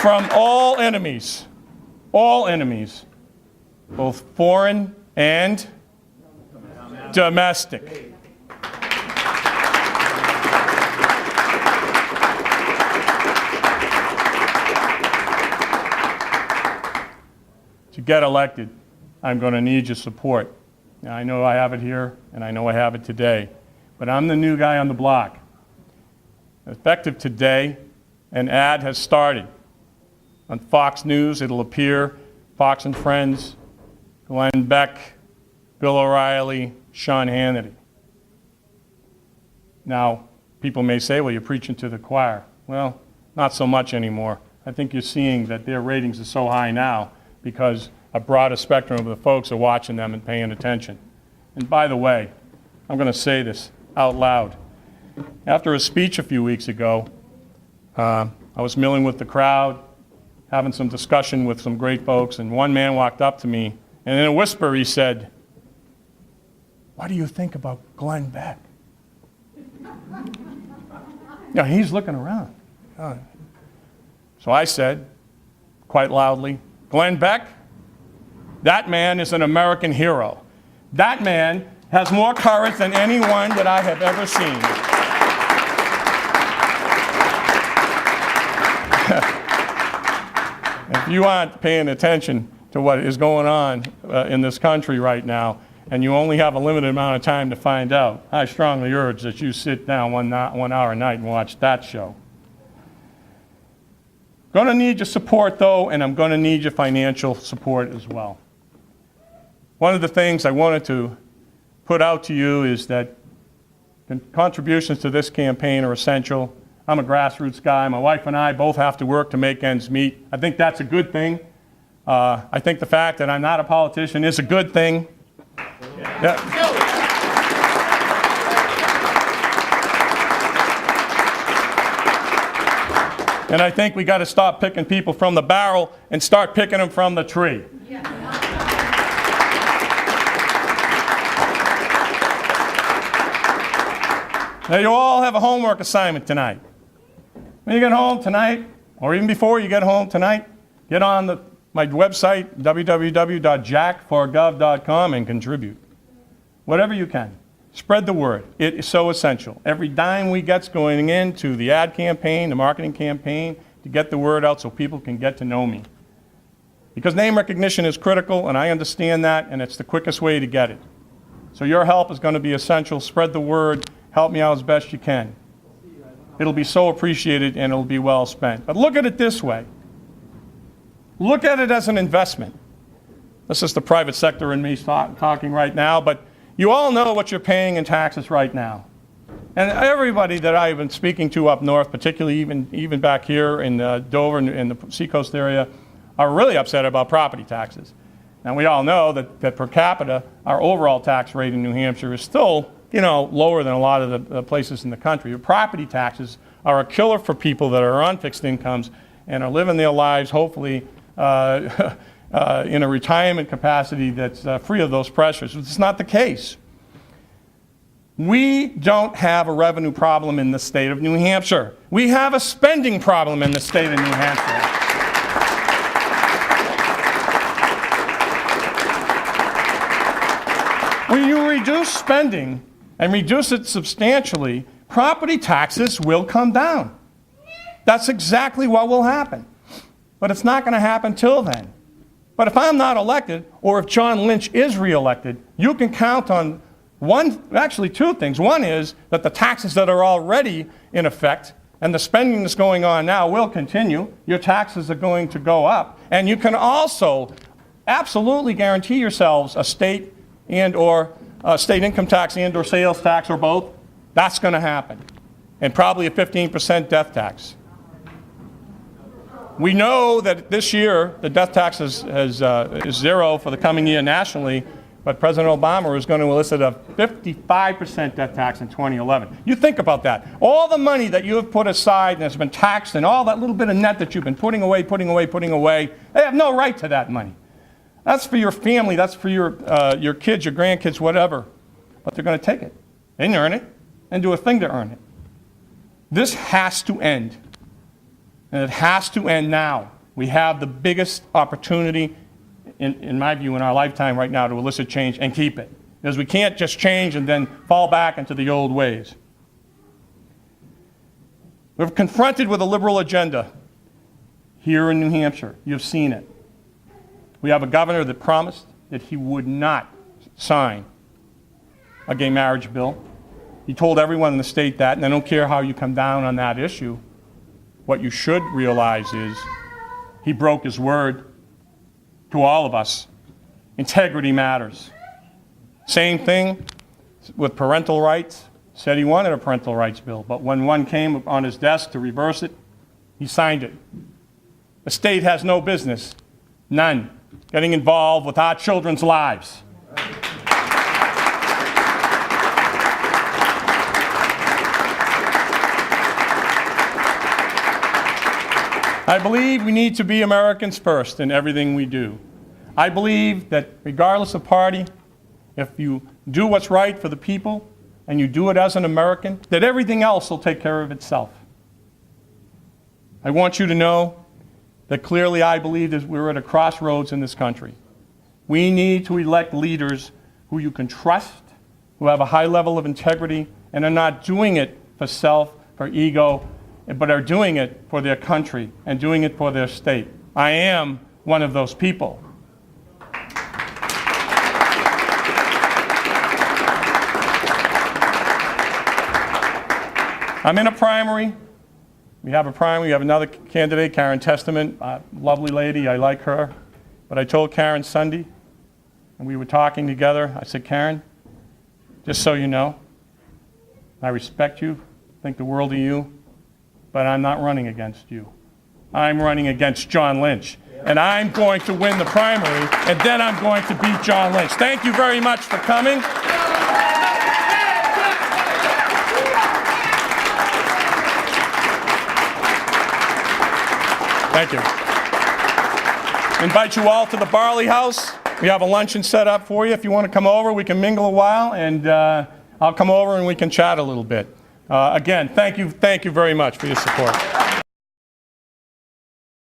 from all enemies, both foreign and domestic. To get elected, I'm going to need your support. Now, I know I have it here, and I know I have it today, but I'm the new guy on the block. Effective today, an ad has started. On Fox News, it'll appear, Fox and Friends, Glenn Beck, Bill O'Reilly, Sean Hannity. Now, people may say, well, you're preaching to the choir. Well, not so much anymore. I think you're seeing that their ratings are so high now because a broader spectrum of the folks are watching them and paying attention. And by the way, I'm going to say this out loud. After a speech a few weeks ago, I was milling with the crowd, having some discussion with some great folks, and one man walked up to me, and in a whisper he said, "What do you think about Glenn Beck?" Now, he's looking around. So I said, quite loudly, "Glenn Beck, that man is an American hero. That man has more courage than anyone that I have ever seen." If you aren't paying attention to what is going on in this country right now, and you only have a limited amount of time to find out, I strongly urge that you sit down 1 hour a night and watch that show. Going to need your support, though, and I'm going to need your financial support as well. One of the things I wanted to put out to you is that contributions to this campaign are essential. I'm a grassroots guy. My wife and I both have to work to make ends meet. I think that's a good thing. I think the fact that I'm not a politician is a good thing. Yeah. And I think we got to stop picking people from the barrel and start picking them from the tree. Now, you all have a homework assignment tonight. When you get home tonight, or even before you get home tonight, get on my website, www.jackforgov.com, and contribute. Whatever you can. Spread the word. It is so essential. Every dime we get's going into the ad campaign, the marketing campaign, to get the word out so people can get to know me. Because name recognition is critical, and I understand that, and it's the quickest way to get it. So your help is going to be essential. Spread the word. Help me out as best you can. It'll be so appreciated, and it'll be well spent. But look at it this way. Look at it as an investment. This is the private sector in me talking right now, but you all know what you're paying in taxes right now. And everybody that I've been speaking to up north, particularly even back here in Dover and in the Seacoast area, are really upset about property taxes. Now, we all know that per capita, our overall tax rate in New Hampshire is still, lower than a lot of the places in the country. Property taxes are a killer for people that are on fixed incomes and are living their lives, hopefully, in a retirement capacity that's free of those pressures. It's not the case. We don't have a revenue problem in the state of New Hampshire. We have a spending problem in the state of New Hampshire. When you reduce spending and reduce it substantially, property taxes will come down. That's exactly what will happen. But it's not going to happen till then. But if I'm not elected, or if John Lynch is reelected, you can count on two things. One is that the taxes that are already in effect and the spending that's going on now will continue. Your taxes are going to go up. And you can also absolutely guarantee yourselves a state state income tax and or sales tax or both. That's going to happen. And probably a 15% death tax. We know that this year the death tax is zero for the coming year nationally, but President Obama is going to elicit a 55% death tax in 2011. You think about that. All the money that you have put aside and has been taxed and all that little bit of net that you've been putting away, they have no right to that money. That's for your family. That's for your kids, your grandkids, whatever. But they're going to take it and earn it and do a thing to earn it. This has to end. And it has to end now. We have the biggest opportunity, in my view, in our lifetime right now to elicit change and keep it. Because we can't just change and then fall back into the old ways. We're confronted with a liberal agenda here in New Hampshire. You've seen it. We have a governor that promised that he would not sign a gay marriage bill. He told everyone in the state that, and I don't care how you come down on that issue. What you should realize is he broke his word to all of us. Integrity matters. Same thing with parental rights. Said he wanted a parental rights bill, but when one came on his desk to reverse it, he signed it. The state has no business, none, getting involved with our children's lives. I believe we need to be Americans first in everything we do. I believe that regardless of party, if you do what's right for the people and you do it as an American, that everything else will take care of itself. I want you to know that clearly I believe that we're at a crossroads in this country. We need to elect leaders who you can trust, who have a high level of integrity, and are not doing it for self, for ego, but are doing it for their country and doing it for their state. I am one of those people. I'm in a primary. We have a primary. We have another candidate, Karen Testament, lovely lady. I like her. But I told Karen Sunday, and we were talking together, I said, Karen, just so you know, I respect you, think the world of you, but I'm not running against you. I'm running against John Lynch. And I'm going to win the primary, and then I'm going to beat John Lynch. Thank you very much for coming. Thank you. Invite you all to the Barley House. We have a luncheon set up for you. If you want to come over, we can mingle a while, and I'll come over and we can chat a little bit. Again, thank you very much for your support.